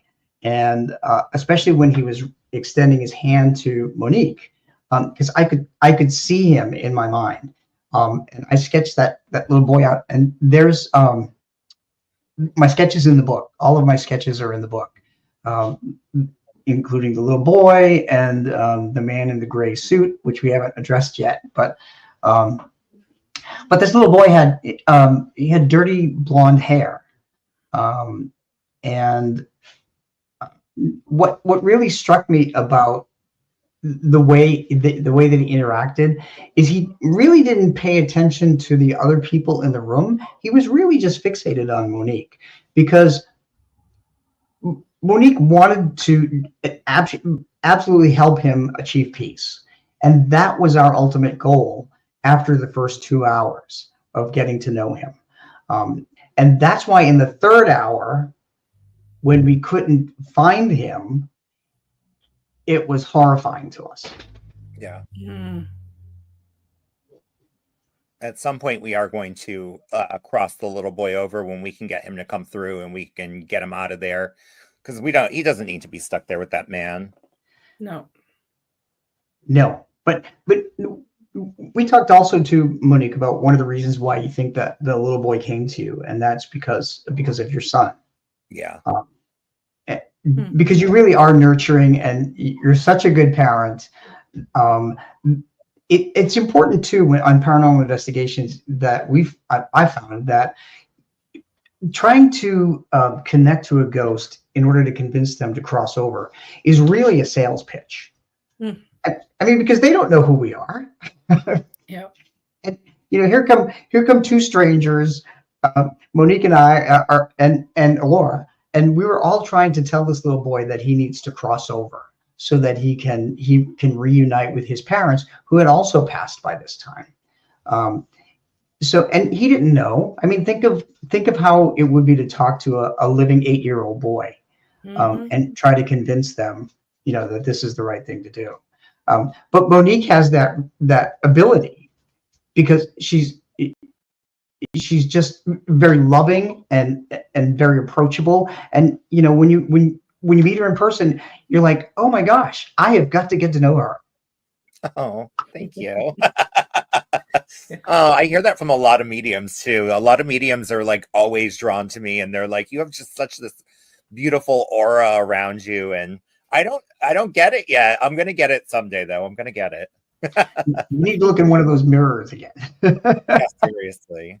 S3: and especially when he was extending his hand to Monique, because I could see him in my mind, and I sketched that little boy out. And there's my sketches in the book. All of my sketches are in the book, including the little boy and the man in the gray suit, which we haven't addressed yet. But this little boy had dirty blonde hair, and what really struck me about the way that he interacted is he really didn't pay attention to the other people in the room. He was really just fixated on Monique, because Monique wanted to absolutely help him achieve peace. And that was our ultimate goal after the first 2 hours of getting to know him. And that's why in the third hour, when we couldn't find him, it was horrifying to us.
S2: Yeah.
S1: Mm.
S2: At some point, we are going to cross the little boy over when we can get him to come through and we can get him out of there, because he doesn't need to be stuck there with that man.
S1: No.
S3: But we talked also to Monique about one of the reasons why you think that the little boy came to you, and that's because of your son.
S2: Yeah.
S3: Because you really are nurturing, and you're such a good parent. It's important too on paranormal investigations that I found that trying to connect to a ghost in order to convince them to cross over is really a sales pitch. I mean, because they don't know who we are.
S1: Yeah.
S3: And here come two strangers, Monique and I and Laura, and we were all trying to tell this little boy that he needs to cross over so that he can reunite with his parents, who had also passed by this time. So, and he didn't know. I mean, think of how it would be to talk to a living 8-year-old boy, and try to convince them, that this is the right thing to do. But Monique has that ability, because she's just very loving and very approachable. And when you meet her in person, you're like, oh my gosh, I have got to get to know her.
S2: Oh, thank you. Oh, I hear that from a lot of mediums too. A lot of mediums are like always drawn to me, and they're like, you have just such this beautiful aura around you, and I don't get it yet. I'm gonna get it someday, though. I'm gonna get it.
S3: You need to look in one of those mirrors again.
S2: Yeah, seriously.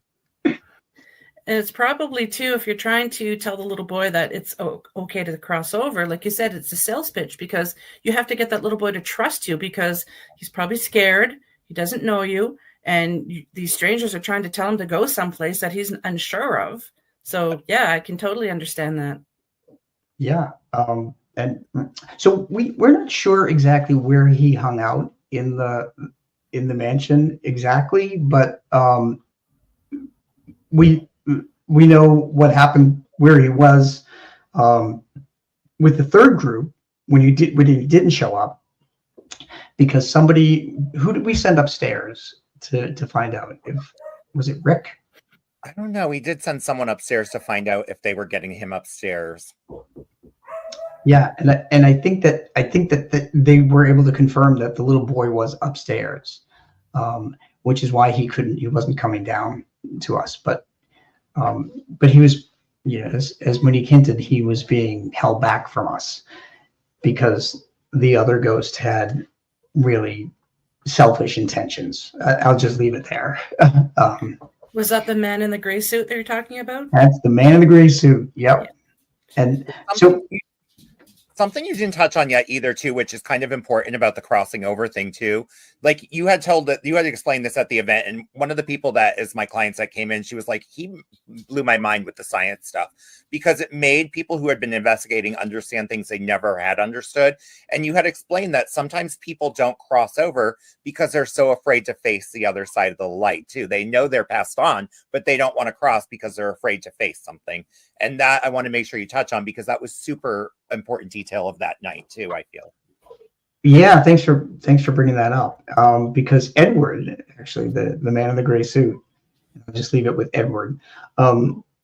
S1: And it's probably too, if you're trying to tell the little boy that it's okay to cross over, like you said, it's a sales pitch, because you have to get that little boy to trust you, because he's probably scared. He doesn't know you. And these strangers are trying to tell him to go someplace that he's unsure of. So yeah, I can totally understand that.
S3: Yeah. And so we're not sure exactly where he hung out in the mansion exactly, but we know what happened where he was with the third group when he didn't show up, because who did we send upstairs to find out if was it Rick?
S2: I don't know. We did send someone upstairs to find out if they were getting him upstairs.
S3: Yeah, and I think that they were able to confirm that the little boy was upstairs, which is why he wasn't coming down to us. But he was, as Monique hinted, he was being held back from us because the other ghost had really selfish intentions. I'll just leave it there.
S1: Was that the man in the gray suit that you're talking about?
S3: That's the man in the gray suit. Yep. Yeah. And so
S2: something you didn't touch on yet either, too, which is kind of important about the crossing over thing, too. Like you had explained this at the event. And one of the people that is my clients that came in, she was like, he blew my mind with the science stuff because it made people who had been investigating understand things they never had understood. And you had explained that sometimes people don't cross over because they're so afraid to face the other side of the light, too. They know they're passed on, but they don't want to cross because they're afraid to face something. And that I want to make sure you touch on because that was super important detail of that night, too, I feel.
S3: Yeah, thanks for bringing that up. Because Edward, actually, the man in the gray suit, I'll just leave it with Edward.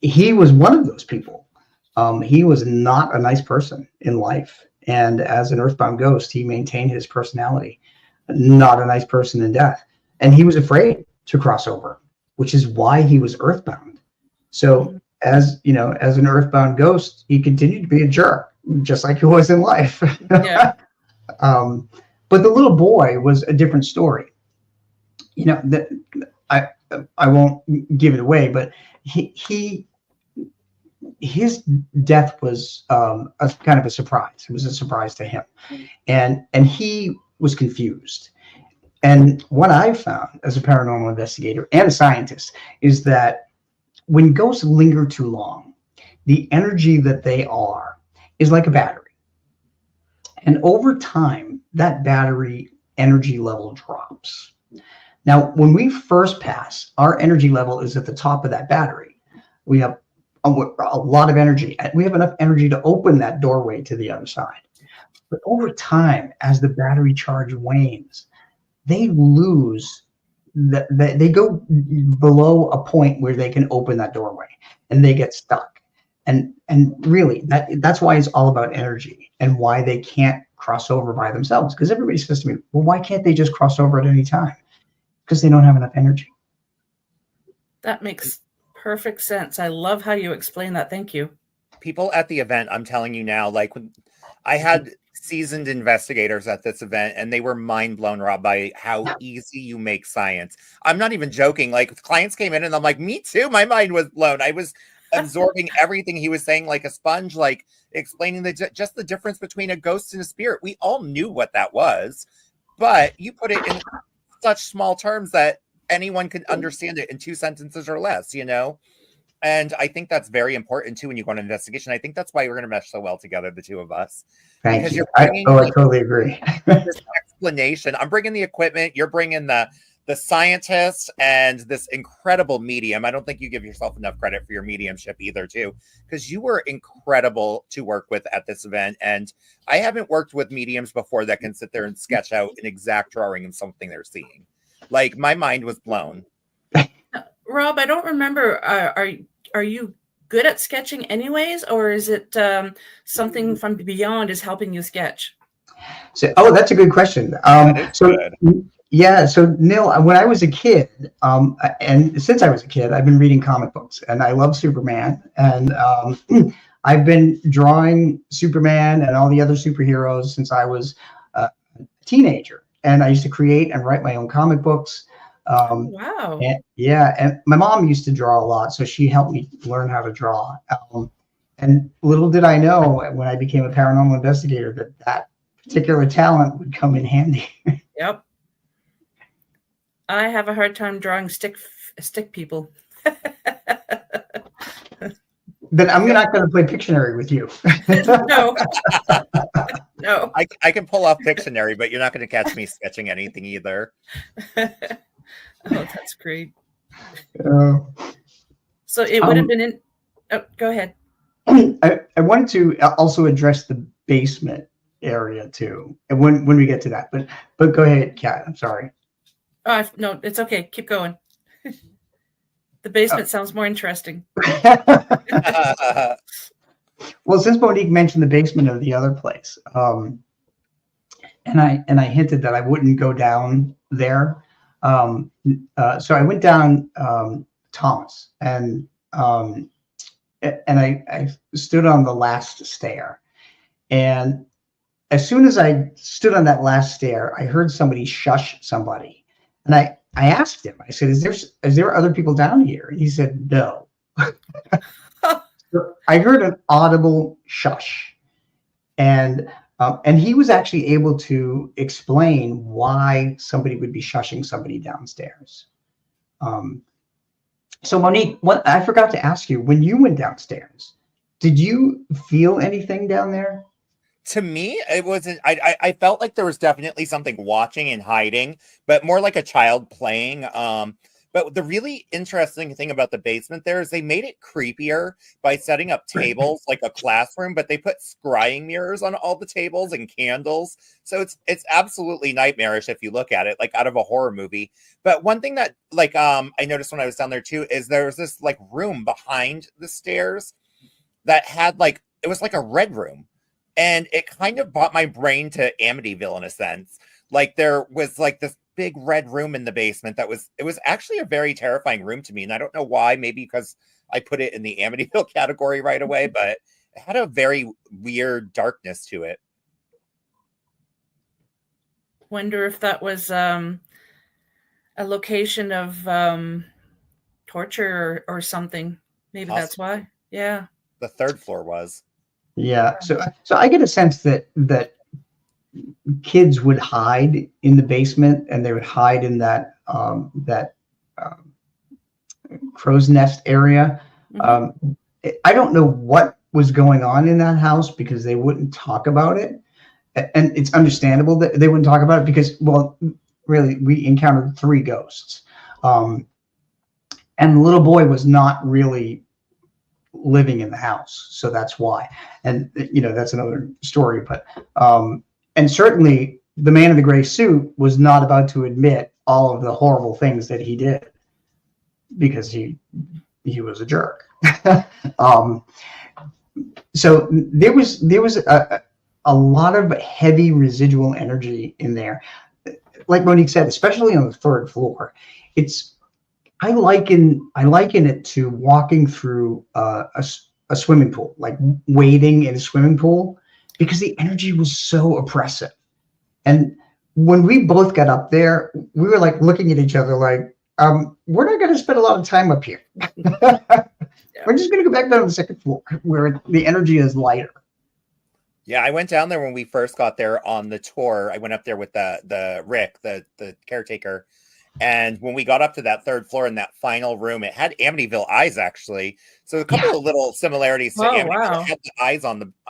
S3: He was one of those people. He was not a nice person in life, and as an earthbound ghost, he maintained his personality. Not a nice person in death, and he was afraid to cross over, which is why he was earthbound. So, as an earthbound ghost, he continued to be a jerk, just like he was in life.
S1: Yeah.
S3: But the little boy was a different story. I won't give it away, but his death was a kind of a surprise. It was a surprise to him, and he was confused. And what I found as a paranormal investigator and a scientist is that when ghosts linger too long, the energy that they are is like a battery. And over time, that battery energy level drops. Now, when we first pass, our energy level is at the top of that battery. We have a lot of energy. We have enough energy to open that doorway to the other side. But over time, as the battery charge wanes, they lose, they go below a point where they can open that doorway and they get stuck. And really, that's why it's all about energy and why they can't cross over by themselves. Because everybody says to me, well, why can't they just cross over at any time? Because they don't have enough energy.
S1: That makes perfect sense. I love how you explain that. Thank you.
S2: People at the event, I'm telling you now, like I had seasoned investigators at this event and they were mind blown, Rob, by how easy you make science. I'm not even joking. Like clients came in and I'm like, me too. My mind was blown. I was absorbing everything he was saying like a sponge, like explaining just the difference between a ghost and a spirit. We all knew what that was, but you put it in such small terms that anyone could understand it in 2 sentences or less, And I think that's very important too when you go on an investigation. I think that's why we're going to mesh so well together, the two of us.
S3: Thank you. I totally agree.
S2: This explanation. I'm bringing the equipment. You're bringing the scientist and this incredible medium. I don't think you give yourself enough credit for your mediumship either, too, because you were incredible to work with at this event. And I haven't worked with mediums before that can sit there and sketch out an exact drawing of something they're seeing. Like my mind was blown.
S1: Rob, I don't remember. Are you good at sketching anyways, or is it something from beyond is helping you sketch?
S3: So, that's a good question. So Neil, when I was a kid, and since I was a kid, I've been reading comic books, and I love Superman, and I've been drawing Superman and all the other superheroes since I was a teenager, and I used to create and write my own comic books.
S1: Wow.
S3: And my mom used to draw a lot, so she helped me learn how to draw. And little did I know when I became a paranormal investigator that particular talent would come in handy.
S1: Yep. I have a hard time drawing stick people.
S3: Then I'm not going to play Pictionary with you.
S1: No. No.
S2: I can pull off Pictionary, but you're not going to catch me sketching anything either.
S1: Oh, that's great.
S3: Uh,
S1: So it would have been in. Oh, go ahead.
S3: I wanted to also address the basement area too, and when we get to that, but go ahead, Kat. I'm sorry.
S1: No, it's okay. Keep going. The basement sounds more interesting.
S3: Well, since Monique mentioned the basement of the other place, and I hinted that I wouldn't go down there, so I went down Thomas, and I stood on the last stair, and as soon as I stood on that last stair, I heard somebody shush somebody, and I asked him. I said, "Is there other people down here?" And he said, "No." So I heard an audible shush, and he was actually able to explain why somebody would be shushing somebody downstairs. So Monique, what I forgot to ask you, when you went downstairs, did you feel anything down there?
S2: To me, it wasn't. I felt like there was definitely something watching and hiding, but more like a child playing. But the really interesting thing about the basement there is they made it creepier by setting up tables like a classroom, but they put scrying mirrors on all the tables and candles. So it's absolutely nightmarish if you look at it, like out of a horror movie. But one thing that I noticed when I was down there too is there was this like room behind the stairs that had it was like a red room. And it kind of brought my brain to Amityville in a sense. Like there was like this big red room in the basement it was actually a very terrifying room to me. And I don't know why, maybe because I put it in the Amityville category right away, but it had a very weird darkness to it.
S1: Wonder if that was a location of torture or something. Maybe
S2: Possibly.
S1: That's why. Yeah.
S2: The third floor was.
S3: Yeah. So I get a sense that kids would hide in the basement, and they would hide in that crow's nest area.
S1: Mm-hmm.
S3: I don't know what was going on in that house because they wouldn't talk about it, and it's understandable that they wouldn't talk about it because, well, really, we encountered 3 ghosts, and the little boy was not really living in the house, so that's why. And that's another story, but and certainly the man in the gray suit was not about to admit all of the horrible things that he did because he was a jerk. So there was a lot of heavy residual energy in there, like Monique said, especially on the 3rd floor. I liken it to walking through a swimming pool, like wading in a swimming pool, because the energy was so oppressive. And when we both got up there, we were like looking at each other like, we're not going to spend a lot of time up here. We're just going to go back down to the 2nd floor where the energy is lighter.
S2: Yeah, I went down there when we first got there on the tour. I went up there with the Rick, the caretaker. And when we got up to that 3rd floor in that final room, it had Amityville eyes actually. So a couple of little similarities to Amityville.
S1: Wow.
S2: It had the eyes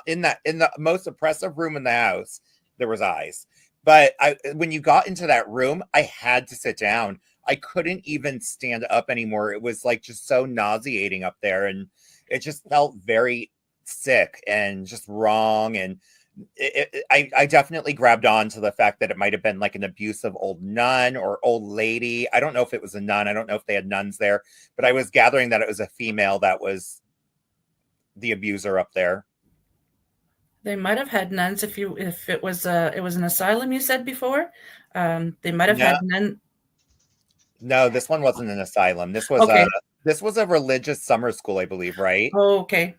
S2: in the most oppressive room in the house. There was eyes. But when you got into that room, I had to sit down. I couldn't even stand up anymore. It was like just so nauseating up there, and it just felt very sick and just wrong. And I definitely grabbed on to the fact that it might have been like an abusive old nun or old lady. I don't know if it was a nun. I don't know if they had nuns there, but I was gathering that it was a female that was the abuser up there.
S1: They might have had nuns if it was an asylum you said before. They might have had nuns.
S2: No, this one wasn't an asylum. This was a religious summer school, I believe, right?
S1: Oh, okay.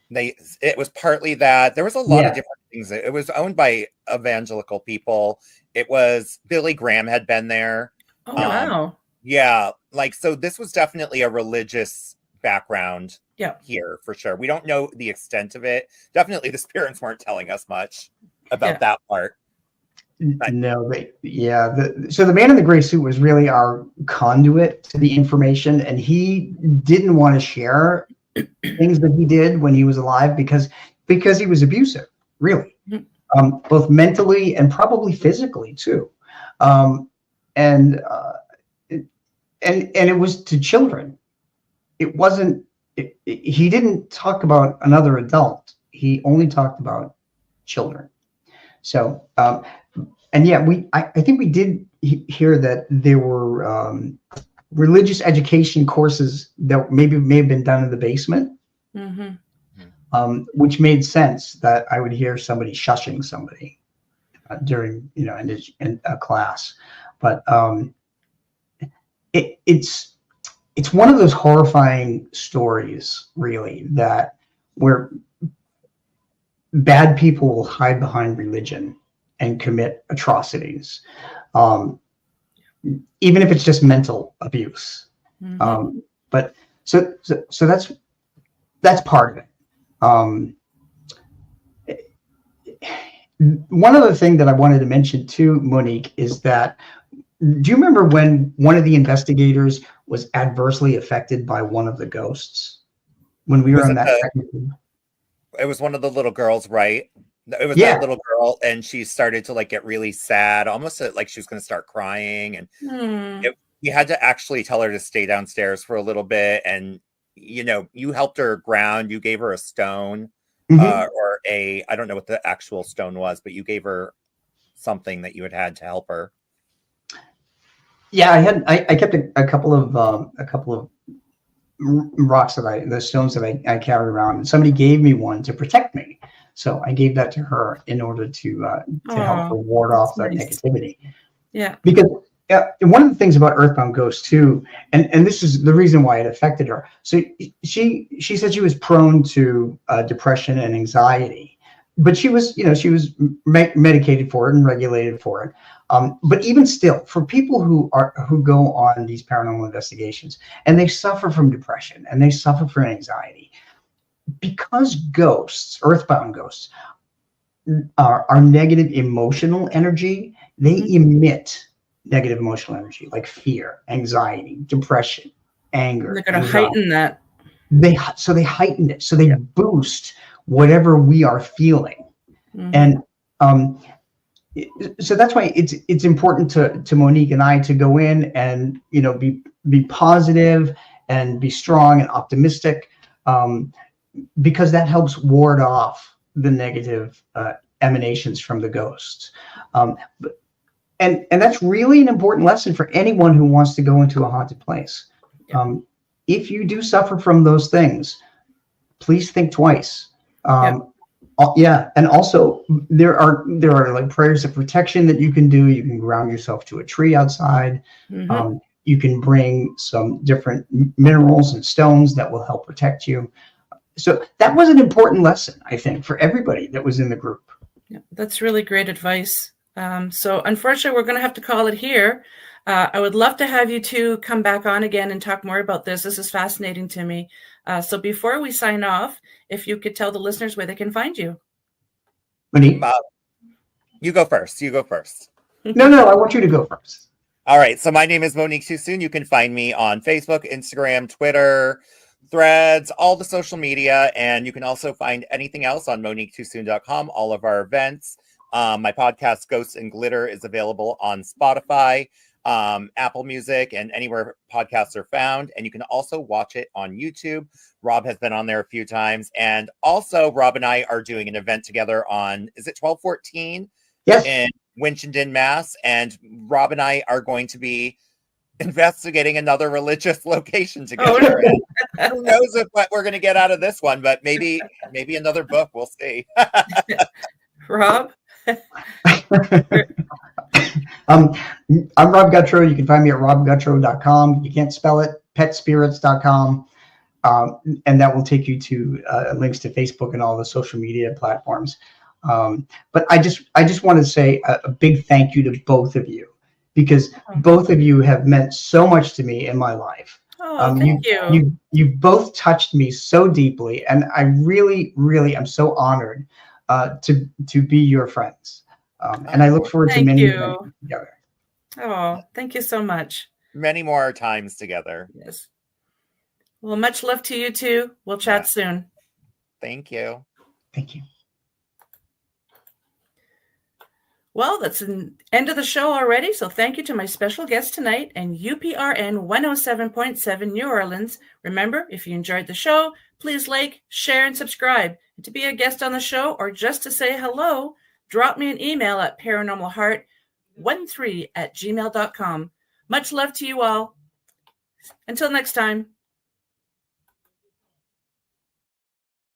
S2: It was partly that. There was a lot of different things. It was owned by evangelical people. It was Billy Graham had been there.
S1: Oh, wow.
S2: Yeah, so this was definitely a religious background here for sure. We don't know the extent of it. Definitely the spirits weren't telling us much about that part.
S3: No, so the man in the gray suit was really our conduit to the information, and he didn't want to share things that he did when he was alive because he was abusive, really, both mentally and probably physically too, and it was to children. It wasn't he didn't talk about another adult. He only talked about children. So, and yeah, I think we did hear that there were religious education courses that may have been done in the basement, which made sense that I would hear somebody shushing somebody during, in a class. But it's one of those horrifying stories, really, that where bad people will hide behind religion and commit atrocities, even if it's just mental abuse. But so that's part of it. One other thing that I wanted to mention too, Monique, is that, do you remember when one of the investigators was adversely affected by one of the ghosts when we were on that second?
S2: It was one of the little girls, right? It was
S3: Yeah.
S2: that little girl, and she started to like get really sad, almost like she was going to start crying, and we had to actually tell her to stay downstairs for a little bit. And you helped her ground. You gave her a stone, or I don't know what the actual stone was, but you gave her something that you had to help her.
S3: Yeah, I kept a couple of rocks the stones that I carried around, and somebody gave me one to protect me. So I gave that to her in order to help her ward off that negativity.
S1: Yeah.
S3: Because one of the things about Earthbound Ghost too, and this is the reason why it affected her. So she said she was prone to depression and anxiety, but she was medicated for it and regulated for it. But even still, for people who go on these paranormal investigations and they suffer from depression and they suffer from anxiety, because ghosts, earthbound ghosts, are negative emotional energy, they emit negative emotional energy like fear, anxiety, depression, anger.
S1: They're going to heighten that.
S3: They heighten it. So they boost whatever we are feeling. And so that's why it's important to Monique and I to go in and be positive and be strong and optimistic, because that helps ward off the negative emanations from the ghosts. And that's really an important lesson for anyone who wants to go into a haunted place. If you do suffer from those things, please think twice. And also there are like prayers of protection that you can do. You can ground yourself to a tree outside. You can bring some different minerals and stones that will help protect you. So that was an important lesson, I think, for everybody that was in the group.
S1: Yeah, that's really great advice. So unfortunately, we're going to have to call it here. I would love to have you two come back on again and talk more about this. This is fascinating to me. So before we sign off, if you could tell the listeners where they can find you.
S3: Monique?
S2: You go first.
S3: No, I want you to go first.
S2: All right. So my name is Monique Toosoon. You can find me on Facebook, Instagram, Twitter, Threads, all the social media. And you can also find anything else on MoniqueToosoon.com, all of our events. My podcast, Ghosts and Glitter, is available on Spotify, Apple Music, and anywhere podcasts are found. And you can also watch it on YouTube. Rob has been on there a few times. And also, Rob and I are doing an event together on, is it 12/14?
S3: Yes.
S2: In Winchendon, Mass. And Rob and I are going to be investigating another religious location together. And who knows what we're going to get out of this one, but maybe another book. We'll see.
S1: Rob?
S3: I'm Rob Gutro. You can find me at robgutro.com. You can't spell it, petspirits.com. And that will take you to links to Facebook and all the social media platforms. But I just want to say a big thank you to both of you, because both of you have meant so much to me in my life.
S1: Thank you.
S3: You've both touched me so deeply, and I really, really am so honored to be your friends. And I look forward to many events together.
S1: Oh, thank you so much.
S2: Many more times together.
S1: Yes. Well, much love to you too. We'll chat soon.
S2: Thank you.
S3: Thank you.
S1: Well, that's the end of the show already, so thank you to my special guest tonight and UPRN 107.7 New Orleans. Remember, if you enjoyed the show, please like, share, and subscribe. And to be a guest on the show or just to say hello, drop me an email at paranormalheart13@gmail.com. Much love to you all. Until next time.